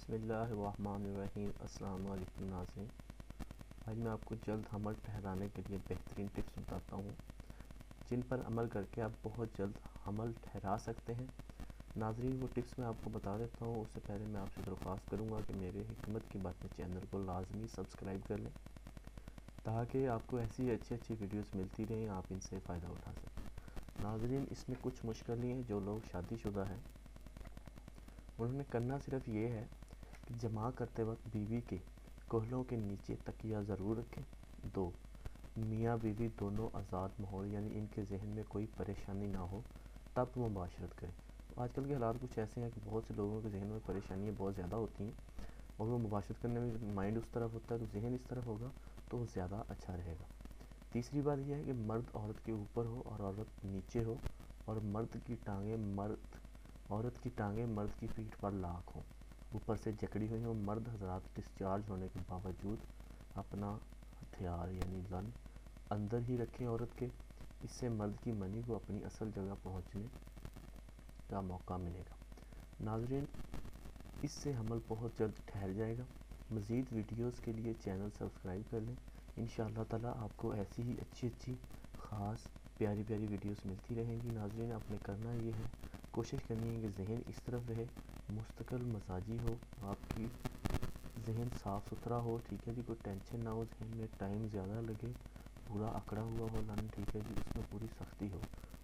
بسم اللہ الرحمن الرحیم۔ السلام علیکم ناظرین، آج میں آپ کو جلد حمل ٹھہرانے کے لیے بہترین ٹپس بتاتا ہوں جن پر عمل کر کے آپ بہت جلد حمل ٹھہرا سکتے ہیں۔ ناظرین، وہ ٹپس میں آپ کو بتا دیتا ہوں، اس سے پہلے میں آپ سے درخواست کروں گا کہ میرے حکمت کی باتیں چینل کو لازمی سبسکرائب کر لیں تاکہ آپ کو ایسی اچھی ویڈیوز ملتی رہیں، آپ ان سے فائدہ اٹھا سکیں۔ ناظرین، اس میں کچھ مشکلیں ہیں۔ جو لوگ شادی شدہ ہیں انہوں نے کرنا صرف یہ ہے کہ جمع کرتے وقت بیوی کے کہلوں کے نیچے تکیہ ضرور رکھیں۔ 2، میاں بیوی دونوں آزاد ماحول، یعنی ان کے ذہن میں کوئی پریشانی نہ ہو تب مباشرت کریں۔ آج کل کے حالات کچھ ایسے ہیں کہ بہت سے لوگوں کے ذہن میں پریشانیاں بہت زیادہ ہوتی ہیں اور وہ مباشرت کرنے میں مائنڈ اس طرف ہوتا ہے تو ذہن اس طرف ہوگا تو وہ زیادہ اچھا رہے گا۔ تیسری بات یہ ہے کہ مرد عورت کے اوپر ہو اور عورت نیچے ہو، اور عورت کی ٹانگیں مرد کی پیٹھ پر لاک ہوں، اوپر سے جکڑی ہوئی ہوں۔ مرد حضرات ڈسچارج ہونے کے باوجود اپنا ہتھیار یعنی گن اندر ہی رکھیں عورت کے، اس سے مرد کی منی کو اپنی اصل جگہ پہنچنے کا موقع ملے گا۔ ناظرین، اس سے حمل بہت جلد ٹھہر جائے گا۔ مزید ویڈیوز کے لیے چینل سبسکرائب کر لیں۔ انشاءاللہ تعالیٰ آپ کو ایسی ہی اچھی خاص پیاری ویڈیوز ملتی رہیں گی۔ ناظرین، آپ نے کرنا یہ ہے، کوشش کرنی ہے کہ ذہن اس طرف رہے، مستقل مزاجی ہو، آپ کی ذہن صاف ستھرا ہو، ٹھیک ہے جی، کوئی ٹینشن نہ ہو، ذہن میں ٹائم زیادہ لگے، پورا اکڑا ہوا ہو لن، ٹھیک ہے جی، اس میں پوری سختی ہو،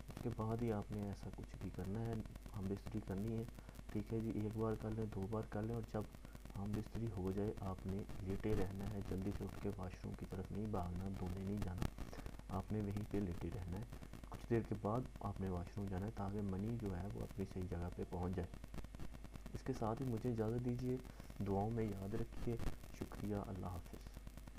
اس کے بعد ہی آپ نے ایسا کچھ بھی کرنا ہے۔ ہم بستری کرنی ہے، ٹھیک ہے جی، 1 بار کر لیں، 2 بار کر لیں، اور جب ہم بستری ہو جائے آپ نے لیٹے رہنا ہے، جلدی سے اٹھ کے واش روم کی طرف نہیں بھاگنا، دھونے نہیں جانا، آپ نے وہیں پہ لیٹے رہنا ہے۔ کچھ دیر کے بعد آپ نے واش روم جانا ہے تاکہ منی جو ہے وہ اپنی صحیح جگہ پہ پہنچ جائے۔ اس کے ساتھ ہی مجھے اجازت دیجیے، دعاؤں میں یاد رکھیے۔ شکریہ، اللہ حافظ۔